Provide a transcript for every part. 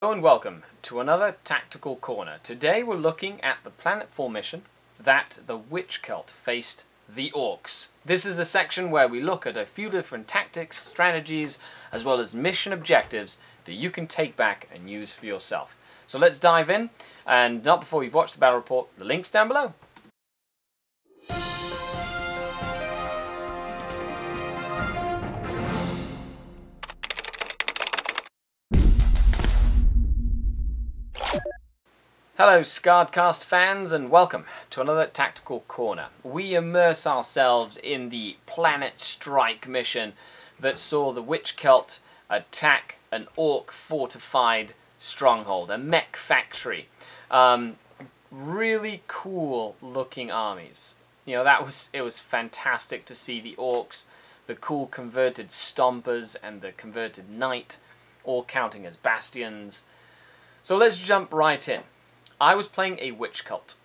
Hello and welcome to another Tactical Corner. Today we're looking at the Planet 4 mission that the witch cult faced the Orcs. This is the section where we look at a few different tactics, strategies, as well as mission objectives that you can take back and use for yourself. So let's dive in, and not before you've watched the battle report, the link's down below. Hello SkaredCast fans and welcome to another Tactical Corner. We immerse ourselves in the Planet Strike mission that saw the witch cult attack an orc fortified stronghold, a mech factory. Really cool looking armies. You know, it was fantastic to see the orcs, the cool converted stompers and the converted knight all counting as bastions. So let's jump right in. I was playing a witch cult.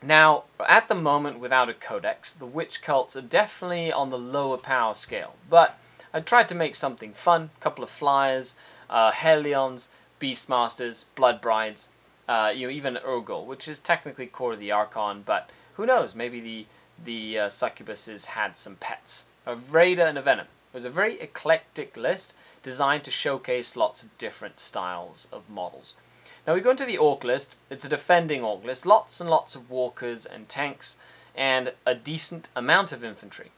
Now, at the moment, without a codex, the witch cults are definitely on the lower power scale. But I tried to make something fun, a couple of flyers, Helions, Beastmasters, Blood Brides, even Urgul, which is technically core of the Archon, but who knows, maybe the succubuses had some pets. A Raider and a Venom. It was a very eclectic list designed to showcase lots of different styles of models. Now we go into the Orc list. It's a defending Orc list, lots and lots of walkers and tanks, and a decent amount of infantry.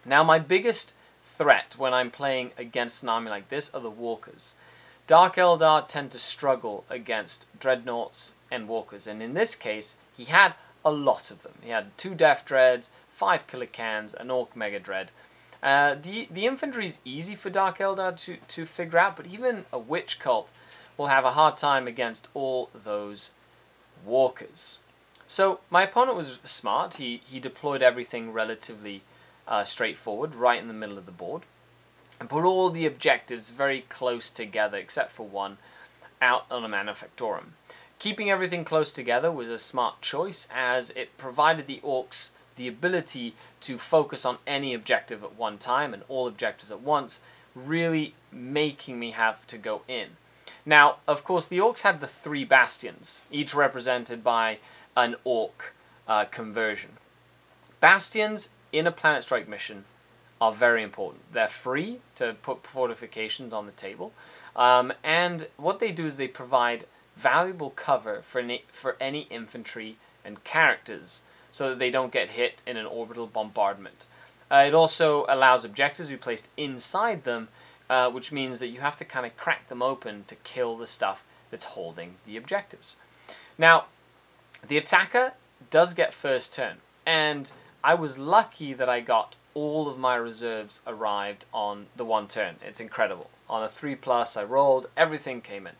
Now my biggest threat when I'm playing against an army like this are the walkers. Dark Eldar tend to struggle against dreadnoughts and walkers, and in this case he had a lot of them. He had 2 Death Dreads, 5 Killer Cans, an Orc Mega Dread. The infantry is easy for Dark Eldar to figure out, but even a witch cult will have a hard time against all those walkers. So my opponent was smart. He deployed everything relatively straightforward, right in the middle of the board, and put all the objectives very close together, except for one, out on a Manufactorum. Keeping everything close together was a smart choice, as it provided the Orcs the ability to focus on any objective at one time, and all objectives at once, really making me have to go in. Now, of course, the Orcs had the 3 Bastions, each represented by an Orc conversion. Bastions in a Planet Strike mission are very important. They're free to put fortifications on the table, and what they do is they provide valuable cover for any infantry and characters so that they don't get hit in an orbital bombardment. It also allows objectives to be placed inside them, which means that you have to kind of crack them open to kill the stuff that's holding the objectives. Now, the attacker does get first turn, and I was lucky that I got all of my reserves arrived on the 1 turn. It's incredible. On a 3+, I rolled, everything came in.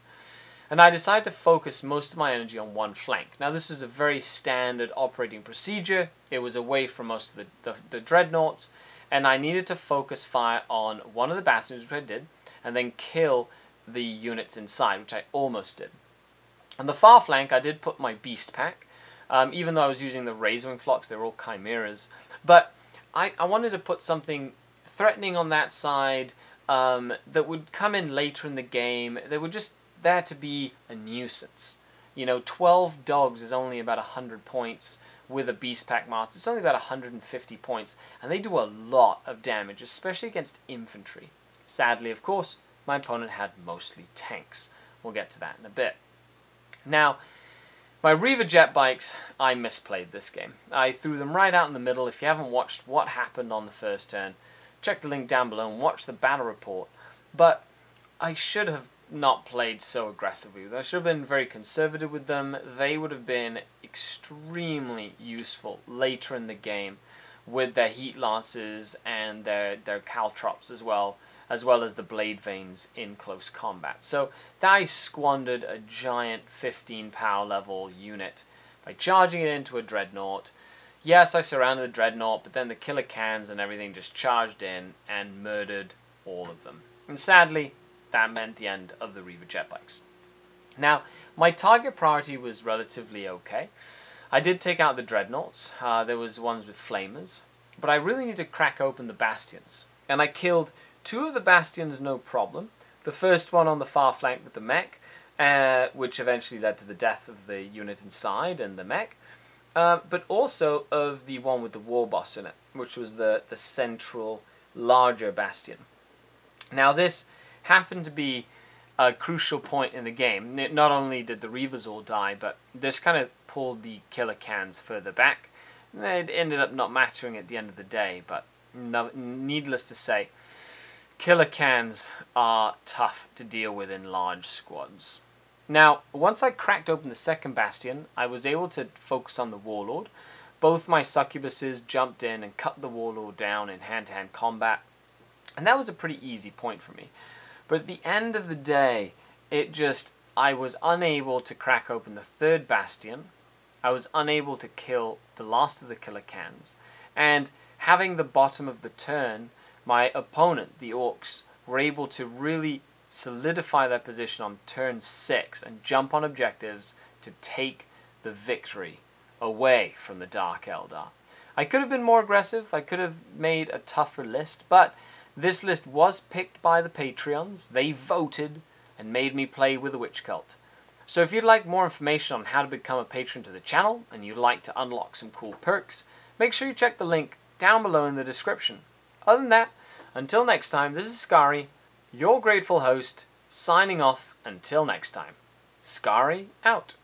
And I decided to focus most of my energy on one flank. Now, this was a very standard operating procedure. It was away from most of the dreadnoughts, and I needed to focus fire on one of the bastions, which I did, and then kill the units inside, which I almost did. On the far flank, I did put my beast pack, even though I was using the Razorwing flocks. They were all chimeras. But I wanted to put something threatening on that side that would come in later in the game. They were just there to be a nuisance. You know, 12 dogs is only about 100 points. With a Beast Pack Master, it's only about 150 points, and they do a lot of damage, especially against infantry. Sadly, of course, my opponent had mostly tanks. We'll get to that in a bit. Now, my Reaver jet bikes, I misplayed this game. I threw them right out in the middle. If you haven't watched what happened on the first turn, check the link down below and watch the battle report. But I should have not played so aggressively. I should have been very conservative with them. They would have been extremely useful later in the game with their heat lances and their caltrops as well as the blade veins in close combat. So I squandered a giant 15 power level unit by charging it into a dreadnought. Yes, I surrounded the dreadnought, but then the killer cans and everything just charged in and murdered all of them. And sadly, that meant the end of the Reaver jet bikes. Now, my target priority was relatively okay. I did take out the dreadnoughts. There was ones with flamers, but I really need to crack open the bastions. And I killed 2 of the bastions, no problem. The first one on the far flank with the mech, which eventually led to the death of the unit inside and the mech, but also of the one with the war boss in it, which was the central, larger bastion. Now this happened to be a crucial point in the game. Not only did the Reavers all die, but this kind of pulled the killer cans further back. It ended up not mattering at the end of the day, but needless to say, killer cans are tough to deal with in large squads. Now, once I cracked open the second bastion, I was able to focus on the Warlord. Both my succubuses jumped in and cut the Warlord down in hand-to-hand combat, and that was a pretty easy point for me. But at the end of the day, I was unable to crack open the third bastion. I was unable to kill the last of the killer cans. And having the bottom of the turn, my opponent, the Orcs, were able to really solidify their position on turn 6 and jump on objectives to take the victory away from the Dark Eldar. I could have been more aggressive. I could have made a tougher list, but this list was picked by the Patreons. They voted and made me play with a witch cult. So if you'd like more information on how to become a patron to the channel and you'd like to unlock some cool perks, make sure you check the link down below in the description. Other than that, until next time, this is Skari, your grateful host, signing off until next time. Skari out.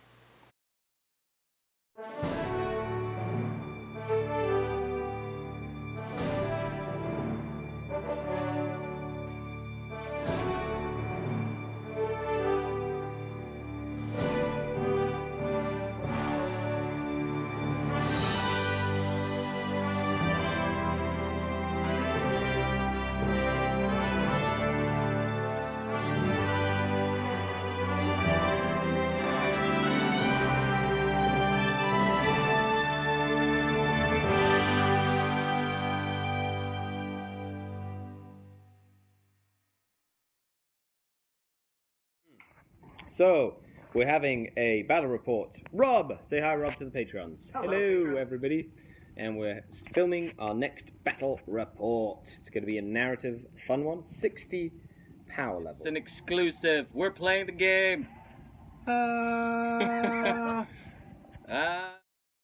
So, we're having a battle report. Rob! Say hi, Rob, to the Patrons. Hello, everybody. And we're filming our next battle report. It's going to be a narrative, fun one. 60 power level. It's an exclusive. We're playing the game.